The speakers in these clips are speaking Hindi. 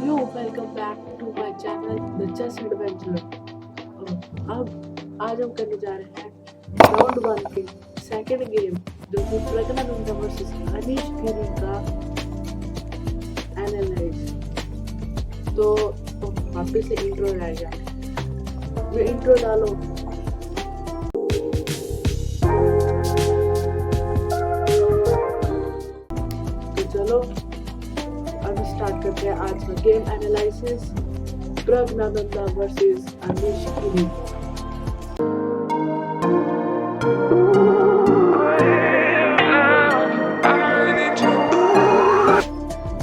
Hello welcome back to my channel the chess adventure. अब आज हम करने जा रहे हैं राउंड 1 के सेकंड गेम जो कि प्रज्ञानंद वर्सेस अनीश गिरी का एनालाइज। तो वापस से इंट्रो आएगा, ये इंट्रो डालो। तो चलो अब स्टार्ट करते हैं आज का game analysis, Praggnanandhaa versus Anish Giri.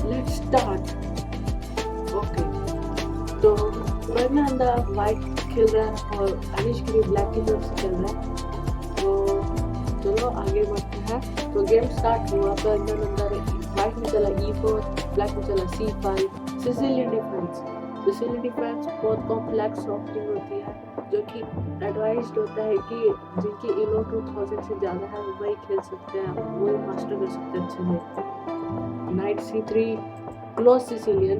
Let's start. Okay, तो प्रज्ञानंदा वाइट खेल रहा है और अनीश गिरी ब्लैक की तरफ से खेल रहा है। तो चलो आगे बढ़ते हैं। तो गेम स्टार्ट हुआ, प्रज्ञानंदा ने वाइट में चला E4, ब्लैक में चला C5। सिसिलियन डिफेंस बहुत कॉम्प्लेक्स सॉफ्टिंग होती है जो कि एडवाइज्ड होता है कि जिनकी इलो 2000 से ज़्यादा है वही खेल सकते हैं, वही मास्टर कर सकते हैं अच्छे से। नाइट C3 क्लोज सिसिलियन,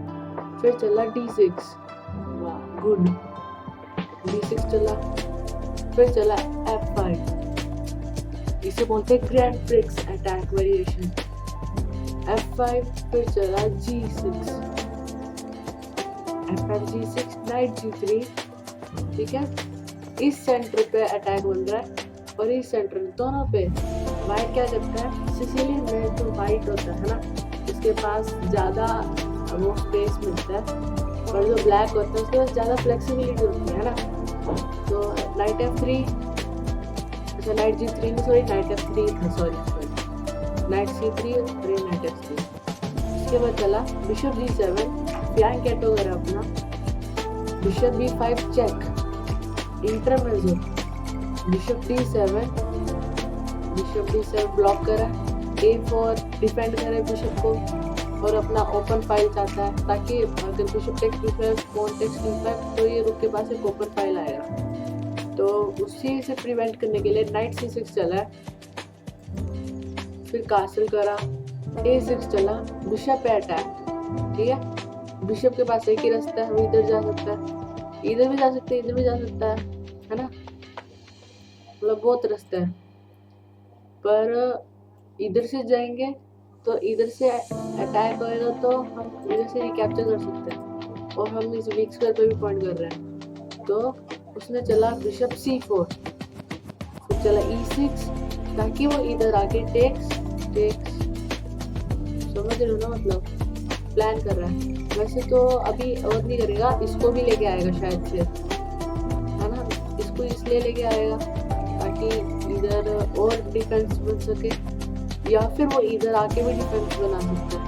फिर चला D6, वाह गुड। D6 चला, फिर चला F5, इसे बोलते हैं grand prix attack variation. F5, फिर चला G6, F5 G6, night G3। ठीक है, इस सेंटर पे अटैक बन रहा है और इस सेंटर दोनों पे वाइट क्या करता है, सिसिलियन में जो वाइट होता है ना उसके पास ज़्यादा वो स्पेस मिलता है, और जो ब्लैक होता है उसके पास ज़्यादा फ्लेक्सिबिलिटी होती है ना। तो नाइट F3, अच्छा नाइट G3 नहीं सॉरी नाइट F3 था, सॉरी नाइट C3 और ये नाइट F3। इसके बाद चला बिशप G7, फ्लैंक कैटो करा अपना, bishop B5 check, intermezzo, bishop D7 block करा, A4 डिफेंड करे बिशप को और अपना ओपन फाइल चाहता है ताकि अगर bishop takes D5 pawn takes D5 तो ये रुक के पास एक ओपन फाइल आएगा। तो उसी से प्रिवेंट करने के लिए नाइट C6 चला है, फिर कासल करा, A6 चला, बिशप पे अटैक। ठीक है, बिशप के पास एक ही रास्ता है, वो इधर जा सकता है, इधर भी जा सकता है, इधर भी जा सकता है ना, मतलब बहुत रास्ते हैं। पर इधर से जाएंगे तो इधर से अटैक होएगा तो हम इधर से रिकैप्चर कर सकते हैं, और हम इस वीक स्क्वायर पे भी पॉइंट कर रहे हैं। तो उसने चला बिशप C4, फिर चला E6 ताकि वो इधर आके टेक्स, समझ रहे हो ना, मतलब प्लान कर रहा है। वैसे तो अभी और नहीं करेगा, इसको भी लेके आएगा शायद से, है ना, इसको इसलिए लेके आएगा ताकि इधर और डिफेंस बन सके, या फिर वो इधर आके भी डिफेंस बना सकता है।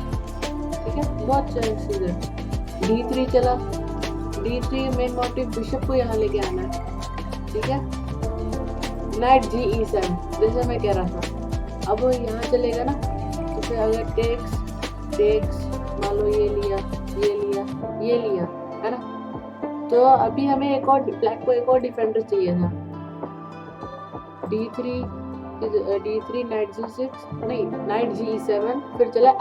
ठीक है, बहुत चांसेस है। D3 चला, D3 मेन मोटिव बिशप को यहाँ लेके आना है। ठीक है, नाइट G7 जैसे मैं कह रहा था, अब वो यहाँ चलेगा ना तो फिर अगर टेक्स मान लो ये लिया है ना, तो अभी हमें एक और ब्लैक को एक और डिफेंडर चाहिए था। D3 नाइट G6 नहीं नाइट G7, फिर चला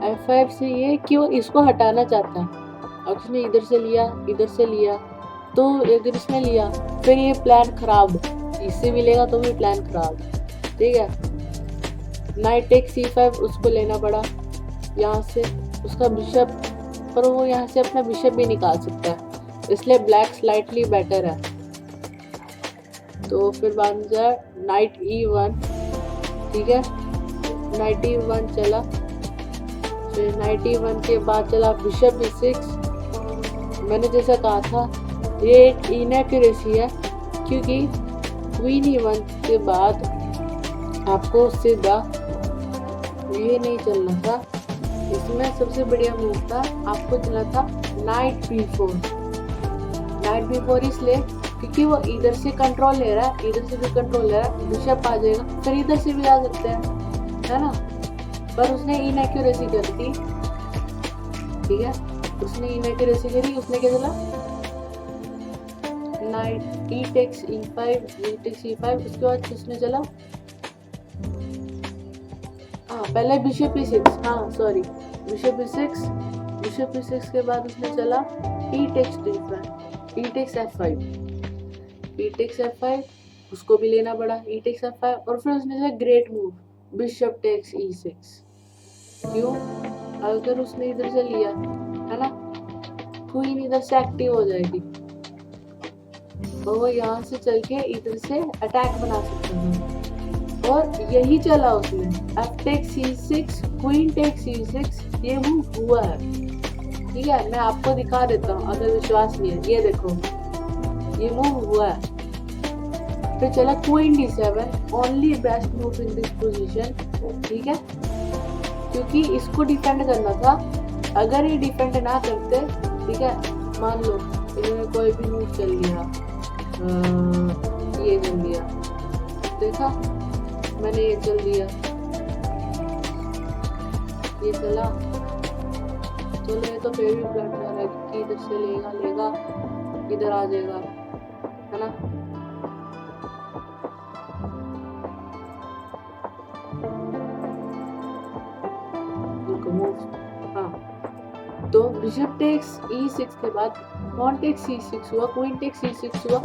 F5 से ये कि वो इसको हटाना चाहता है। अब उसने इधर से लिया तो अगर इसने लिया फिर ये प्लान खराब, इससे मिलेगा तो भी प्लान खराब। ठीक है, नाइट टेक C5 उसको लेना पड़ा यहाँ से उसका बिशप, पर वो यहाँ से अपना बिशप भी निकाल सकता है, इसलिए ब्लैक स्लाइटली बेटर है। तो फिर बन जाए नाइट E1। ठीक है, नाइट E1 चला, फिर नाइट E1 के बाद चला बिशप E6। मैंने जैसा कहा था ये एक इनएक्यूरेसी है क्योंकि क्वीन E1 के बाद आपको सीधा ये नहीं चलना था, इसमें सबसे बढ़िया मूव था आपको चलना था नाइट B4 इसलिए क्योंकि वो इधर से कंट्रोल ले रहा है, इधर से भी कंट्रोल ले रहा है, बिशप आ जाएगा, फिर इधर से भी आ सकते हैं, है ना। पर उसने इनएक्यूरेसी कर दी। ठीक है, उसने इनएक्यूरेसी करी, उसने क्या चला नाइट E टेक्स E5, उसके बाद उसने चला पहले बिशप E6, हाँ sorry bishop E6, bishop e6 के बाद उसने चला e takes d5, e takes f5, e takes f5, उसको भी लेना पड़ा e टेक्स f5, और फिर उसने चला great move bishop takes e6। क्यों? अगर उसने इधर से लिया है ना, क्वीन इधर से एक्टिव हो जाएगी, तो वो यहाँ से चल के इधर से अटैक बना सकता था, और यही चला उसने f takes c6, queen takes c6, ये मूव हुआ है। ठीक है, मैं आपको दिखा देता हूँ अगर विश्वास नहीं है, ये देखो ये मूव हुआ है। फिर चला queen d7, only best move in this position. ठीक है, क्योंकि इसको डिफेंड करना था, अगर ये डिफेंड ना करते, ठीक है, मान लो इन्होंने कोई भी मूव चल लिया, ये चल लिया, देखा मैंने ये चल दिया, ये चला, चलो ये तो फिर भी ब्लंडर है कि इधर से लेगा इधर आ जाएगा, है ना। हाँ, तो बिशप टेक्स e6 के बाद पॉन टेक्स c6 हुआ, क्वीन टेक्स c6 हुआ,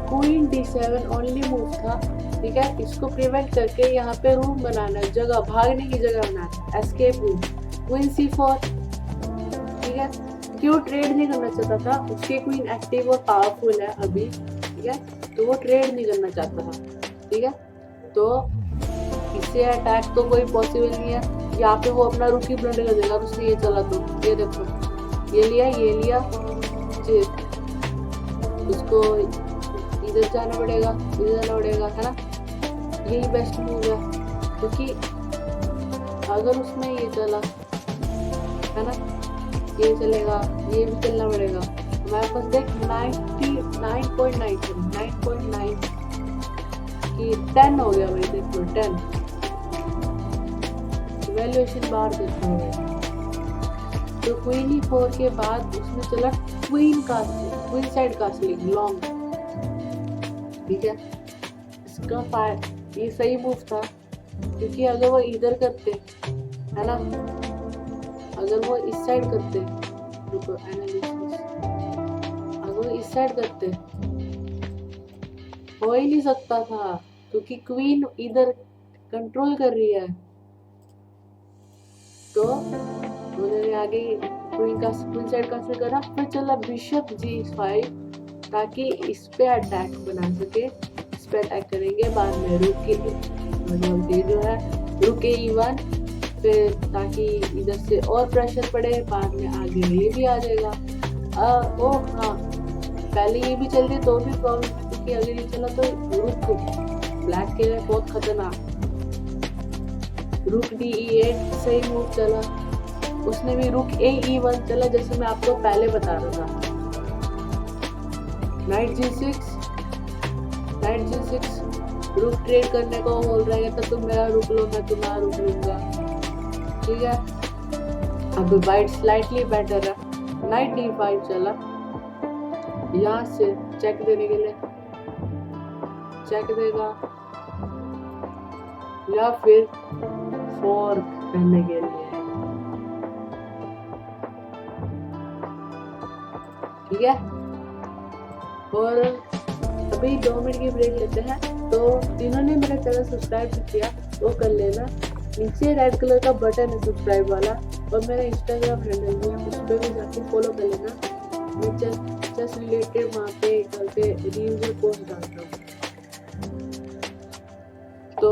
क्वीन d7 ओनली मूव था। ठीक है, इसको प्रिवेंट करके यहाँ पे रूम बनाना है, जगह भागने की जगह बनाना है, एस्केप रूम, क्वीन c4। ठीक है, क्यों ट्रेड नहीं करना चाहता था, उसकी क्वीन एक्टिव और पावरफुल है अभी। ठीक है, तो वो ट्रेड नहीं करना चाहता था। ठीक है, तो इससे अटैक तो कोई पॉसिबल नहीं है, यहाँ पे वो अपना रुक ही ब्लंडर कर देगा। उसने ये चला, तो ये देखो ये लिया उसको इधर जाना पड़ेगा, है ना, यही बेस्ट मूव है। क्योंकि अगर उसमें ये चला, है ना, ये चलेगा, ये भी चलना पड़ेगा। हमारे पास देख 9.9 कि 10 हो गया भाई, देखो 10 वैल्यूएशन बार देखो। तो क्वीन e4 के बाद उसने चला क्वीन साइड कास्टलिंग लॉन्ग। ठीक है, इसका ये सही मूव था, क्योंकि अगर वो इधर करते, है ना, अगर वो इस साइड करते, रुको एनालिसिस, अगर वो इस साइड करते हो ही नहीं सकता था, क्योंकि क्वीन इधर कंट्रोल कर रही है। तो उन्होंने आगे क्वीन साइड का करा, फिर चला बिशप g5, ताकि इस पे अटैक बना सके। इस पे अटैक करेंगे, बाद में रुक के मतलब ये जो है रुक के e1, फिर ताकि इधर से और प्रेशर पड़े, बाद में आगे ये भी आ जाएगा। ओ हाँ, पहले ये भी चल रही तो भी प्रॉब्लम है, क्योंकि अगर ये चला तो रुक ब्लैक के लिए बहुत खतरनाक। रुक d8 सही मूव चला, उसने भी रुक e1 चला, जैसे मैं आपको पहले बता रहा था। नाइट g6, रुक ट्रेड करने को बोल रहा है, तो तुम मेरा रुक लो, मैं तुम्हारा रुक लूंगा। ठीक है, अब वाइट स्लाइटली बेटर है। नाइट d5 चला, यहाँ से चेक देने के लिए, चेक देगा, या फिर फोर्क करने के लिए। ठीक है, और अभी 2 मिनट की ब्रेक लेते हैं। तो जिन्होंने मेरा चैनल सब्सक्राइब किया वो कर लेना, नीचे रेड कलर का बटन है सब्सक्राइब वाला, और मेरा इंस्टाग्राम हैंडल भी है, उस पर भी जाके फॉलो कर लेना। मैं जस्ट रिलेटेड वहाँ पे करके रील्स और पोस्ट डालता हूँ। तो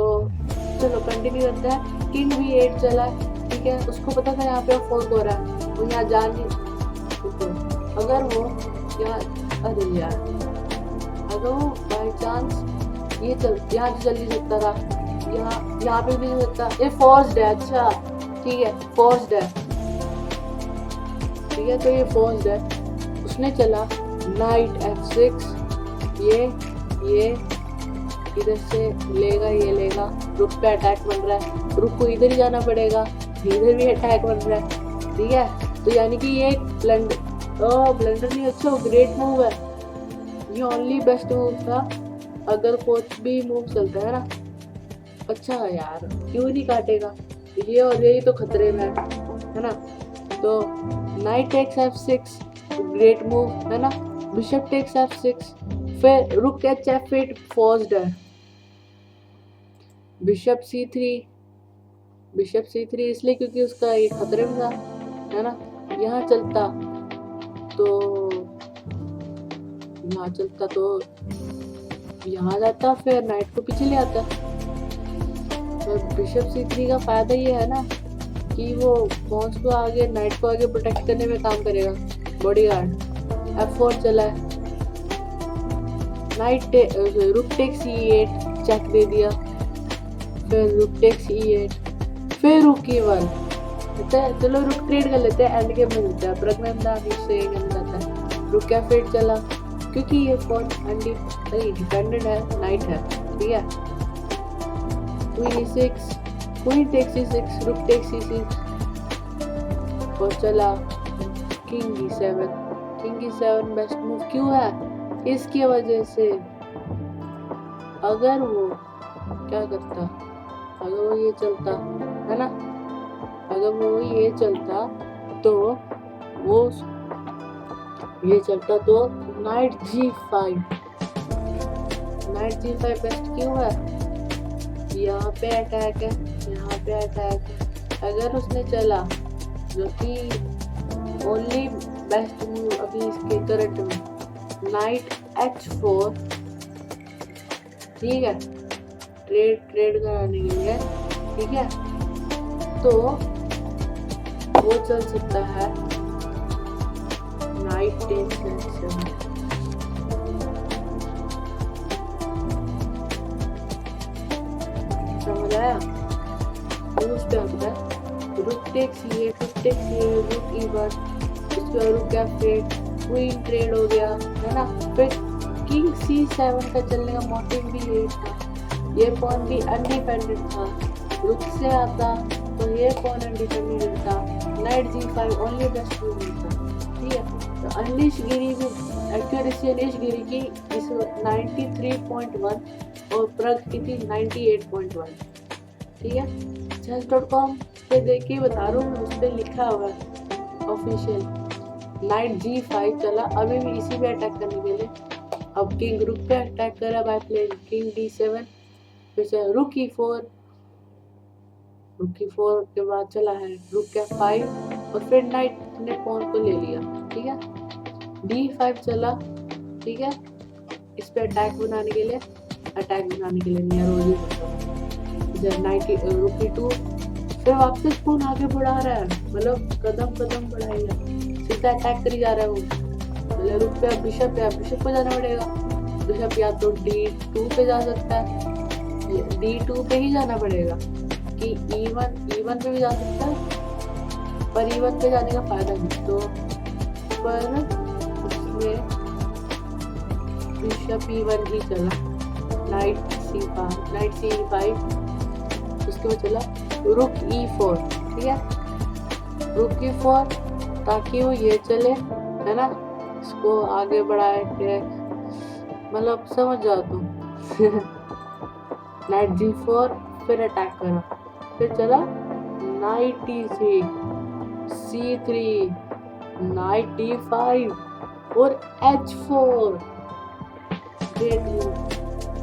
चलो कंटिन्यू करते हैं। किंग b8 चला, ठीक है, उसको पता था यहाँ पे फोर्क हो रहा है, वो यहाँ जा नहीं, अगर वो यहाँ, अरे यार, अगर वो बाई चांस ये यहाँ से चल नहीं सकता था, यहाँ पे भी नहीं सकता, ये फोर्स्ड है। अच्छा ठीक है, फोर्स्ड है, ठीक है, तो ये फोर्स्ड है। उसने चला नाइट f6, ये इधर से लेगा, ये लेगा, रुक पे अटैक बन रहा है, रुक को इधर ही जाना पड़ेगा, इधर भी अटैक बन रहा है। ठीक है, तो यानी कि ये ब्लंडर नहीं, अच्छा ग्रेट मूव है, ये ओनली बेस्ट मूव था। अगर कोच भी मूव चलता है ना, अच्छा है यार, क्यों नहीं काटेगा, ये और यही तो खतरे में है ना। तो knight takes F6, great move है ना। बिशप टेक्स F6, फिर रुक एच F8 फोर्स्ड है। बिशप C3, बिशप C3 इसलिए क्योंकि उसका ये खतरे में था, है ना। यहाँ चलता तो यहाँ जाता, फिर नाइट को पीछे ले आता। तो बिशप C3 का फायदा ये है ना कि वो पॉन्स को आगे, नाइट को आगे प्रोटेक्ट करने में काम करेगा, बॉडीगार्ड। F4 चला है, रुक टेक्स E8 चेक दे दिया, फिर रुक टेक्स E8, फिर रुक E1। चलो रुक ट्रेड कर लेते हैं, एंड गेम में मिलता है। प्रगनंदा से जाता है, रुक F8 चला क्योंकि ये पॉन डिपेंडेंट है, नाइट है, ठीक है। Queen E6, queen takes E6, rook takes E6 और चला king E7। King E7 best move क्यों है? इसकी वजह से अगर वो क्या करता, अगर वो ये चलता, है ना, अगर वो ये चलता तो वो ये चलता तो night G5, night G5 best क्यों है? यहाँ पे अटैक है, यहाँ पे अटैक है। अगर उसने चला, जो कि ओनली बेस्ट मूव अभी इसके करंट में, नाइट H4, ठीक है, ट्रेड कराने के लिए, ठीक है। तो वो चल सकता है नाइट टेक्स H7, समझ आया? उस पे आता है rook takes E8, rook takes E8, रुक E1, उसके रुक F8, क्वीन ट्रेड हो गया, है ना। फिर किंग C7 का चलने का मोटिव भी यही था, ये पॉन भी अनडिपेंडेंट था। रुक से आता तो ये पॉन अनडिपेंडेंट था, night G5 only best move था, ठीक है। तो अनिश गिरी भी एक्यूरेसी अनिश गिरी की इस 93.1 और प्रग की थी 98.1, ठीक है। chess.com पे देखिए, बता रहा हूँ, उस पर लिखा हुआ है ऑफिशियल। नाइट G5 चला, अभी भी इसी पे अटैक करने के लिए। अब किंग रुक पे अटैक करा बाय प्लेइंग किंग D7, फिर रुक E4, रुक E4 के बाद चला है रुक F5 और फिर नाइट ने पॉन को ले लिया, ठीक है। D5 चला, ठीक है, इस पे अटैक बनाने के लिए नहीं है, रोज ही इधर नाइट रुक E2, फिर वापस पॉन आगे बढ़ा रहा है, मतलब कदम बढ़ाएगा, सीधा अटैक करी जा रहा है वो। मतलब रुक पे बिशप को जाना पड़ेगा, बिशप या तो D2 पे जा सकता है, D2 पे ही जाना पड़ेगा कि E1 पे भी जा सकता है, पर E1 पे जाने का फायदा नहीं। तो पर उसमें बिशप E1 ही चला, नाइट C5, उसके बाद चला रुक E4, ठीक है, रुक E4 ताकि वो ये चले, है ना, इसको आगे बढ़ाए, मतलब समझ जाओ तुम। नाइट G4, फिर अटैक करा, फिर चला night D6, C3, night D5 और H4 great move.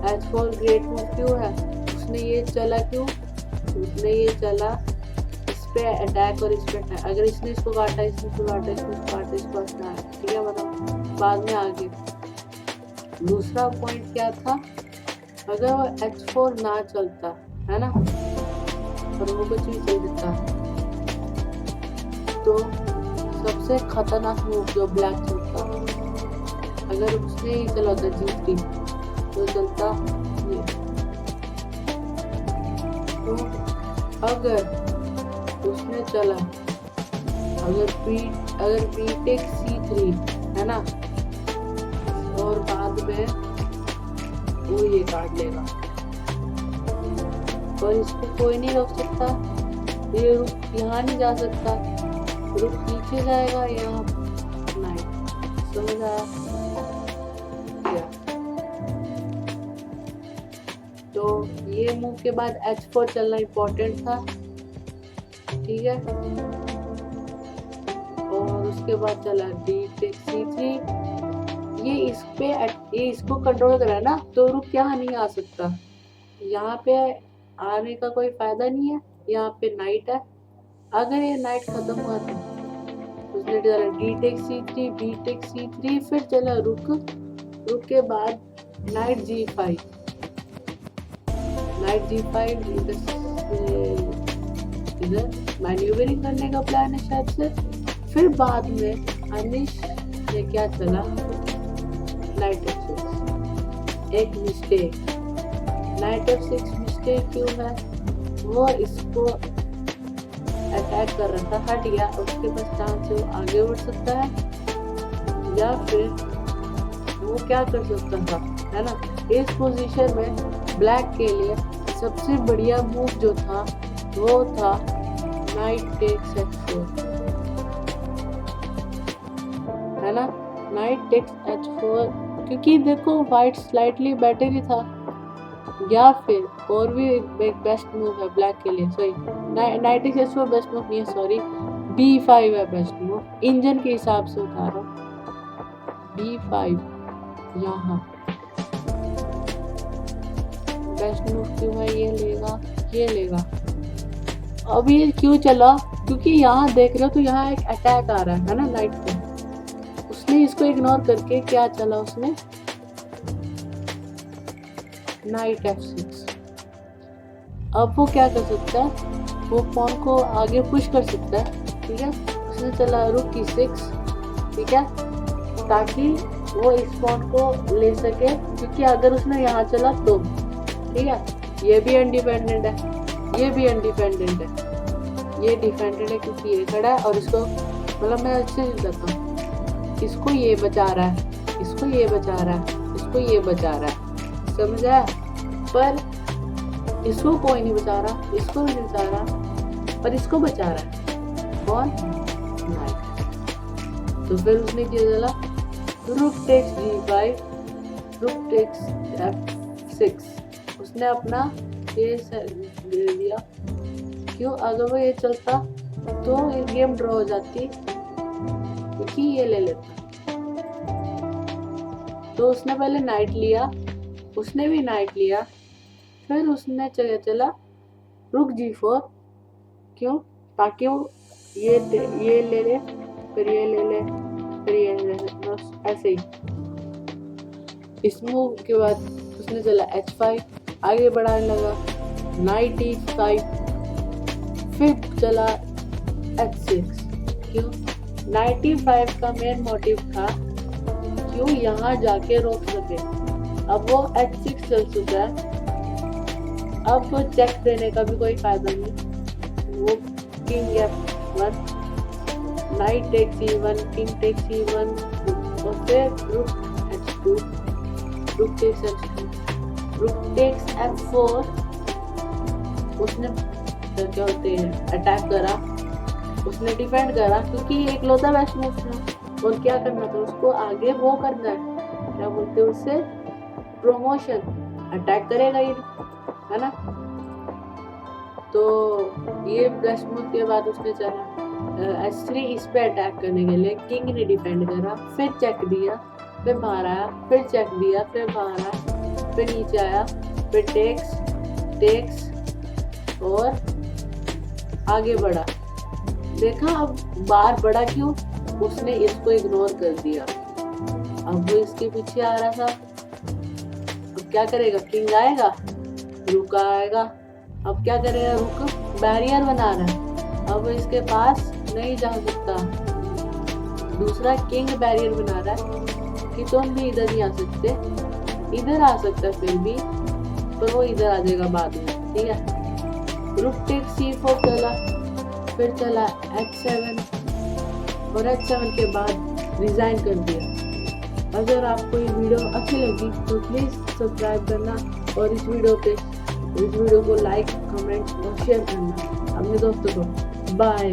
H4 great move क्यों है? उसने ये चला क्यों? उसने ये चला इस पे अटैक और इस पे अटैक, अगर इसने इसको काटा, इसको काटा, ठीक है, मतलब बाद में आगे। दूसरा पॉइंट क्या था, अगर वो H4 ना चलता, है ना, और वो कुछ भी चल देता, तो सबसे खतरनाक मूव जो ब्लैक चलता, अगर उसने ही चला होता G3 तो चलता ये। तो अगर उसने चला, अगर B टेक्स C3, है ना, और बाद में वो ये काट लेगा और इसको कोई नहीं रोक सकता, ये रुक यहाँ नहीं जा सकता, रुक नीचे जाएगा, यहाँ नहीं, समझ आया? तो ये मूव के बाद H4 चलना इम्पोर्टेंट था, ठीक है। उसके बाद चला डी टेक C3, ये इसको कंट्रोल करा ना, तो रुक यहाँ नहीं आ सकता, यहाँ पे आने का कोई फायदा नहीं है, यहाँ पे नाइट है, अगर ये नाइट खत्म हुआ तो उसने चला D take C3, B take C3, फिर चला रुक के बाद नाइट G5, इधर मैन्यूवरिंग करने का प्लान है शायद से। फिर बाद में अनिश ने क्या चला, नाइट F6, एक मिस्टेक, नाइट F6 मिस्टेक क्यों है, वो इसको अटैक कर रहा था, हट गया, उसके पास चांस है वो आगे बढ़ सकता है, या फिर वो क्या कर सकता था, है ना। इस पोजीशन में ब्लैक के लिए सबसे बढ़िया मूव जो था वो था नाइट टेक्स H4, है ना, नाइट टेक्स H4, क्योंकि देखो वाइट स्लाइटली बेटर ही था, या फिर और भी एक बेस्ट मूव है ब्लैक के लिए, sorry knight takes H4 best move नहीं है, सॉरी B5 है बेस्ट मूव, इंजन के हिसाब से उठा रहा हूँ, B5 यहाँ बेस्ट मूव क्यों है, ये लेगा। अब ये क्यों चला, क्योंकि यहाँ देख रहे हो तो यहाँ एक अटैक आ रहा है ना नाइट पे, उसने इसको इग्नोर करके क्या चला, उसने नाइट F6। अब वो क्या कर सकता है, वो पॉन को आगे पुश कर सकता है, ठीक है, उसने चला रुक E6, ठीक है, ताकि वो इस पॉन को ले सके, क्योंकि अगर उसने यहाँ चला तो, ठीक है, ये भी इंडिपेंडेंट है, ये भी इंडिपेंडेंट है, ये डिपेंडेंट है क्योंकि ये खड़ा है, और इसको मतलब मैं अच्छे से बताता हूँ, इसको ये बचा रहा है, इसको ये बचा रहा है, इसको ये बचा रहा है, समझ आया, पर इसको कोई नहीं बचा रहा, इसको भी नहीं बचा रहा, पर इसको बचा रहा है कौन, नाइट। तो फिर उसने क्या चला, rook takes G5, rook takes F6, उसने अपना ये दे दिया, क्यों, अगर वो ये चलता तो ये गेम ड्रॉ हो जाती, क्योंकि ये ले लेता, तो उसने पहले नाइट लिया, उसने भी नाइट लिया, फिर उसने चला रुक G4, क्यों, ताकि वो ये ले ले, फिर ये ले ले, फिर ये ले ले, ऐसे ही। इस मूव के बाद उसने चला H5, आगे बढ़ाने लगा, नाइट E5, फिर चला H6, क्यों, नाइट E5 का मेन मोटिव था क्यों यहाँ जाके रोक सके, अब वो H6 चल चुका है, अब वो चेक देने का भी कोई फायदा नहीं, वो king F1, knight takes E1, king takes E1, और फिर रुक H2, rook takes H2, rook takes F4, उसने क्या होते हैं अटैक करा, उसने डिफेंड करा, क्योंकि एक लौता बेस्ट मूव था, और क्या करना था उसको, आगे वो करना है, क्या बोलते हैं उससे, प्रमोशन, अटैक करेगा ये, है ना। तो ये बेस्ट मूव के बाद उसने चला H3 इस पे अटैक करने के लिए, किंग ने डिफेंड करा, फिर चेक दिया, फिर बाहर आया, फिर चेक दिया, फिर बाहर आया, फिर नीचे आया, फिर टेक्स और आगे बढ़ा, देखा, अब बाहर बढ़ा क्यों, उसने इसको इग्नोर कर दिया, अब वो इसके पीछे आ रहा था, अब क्या करेगा, किंग आएगा, रुक आएगा, अब क्या करेगा, रुक बैरियर बना रहा है, अब इसके पास नहीं जा सकता, दूसरा किंग बैरियर बना रहा है कि तुम भी इधर नहीं आ सकते, इधर आ सकता है फिर भी, पर वो इधर आ जाएगा बाद में, ठीक है। रुक टेक्स C4 चला, फिर चला H7, और H7 के बाद रिजाइन कर दिया। अगर आपको ये वीडियो अच्छी लगी तो प्लीज़ सब्सक्राइब करना, और इस वीडियो को लाइक, कमेंट और शेयर करना अपने दोस्तों को। बाय।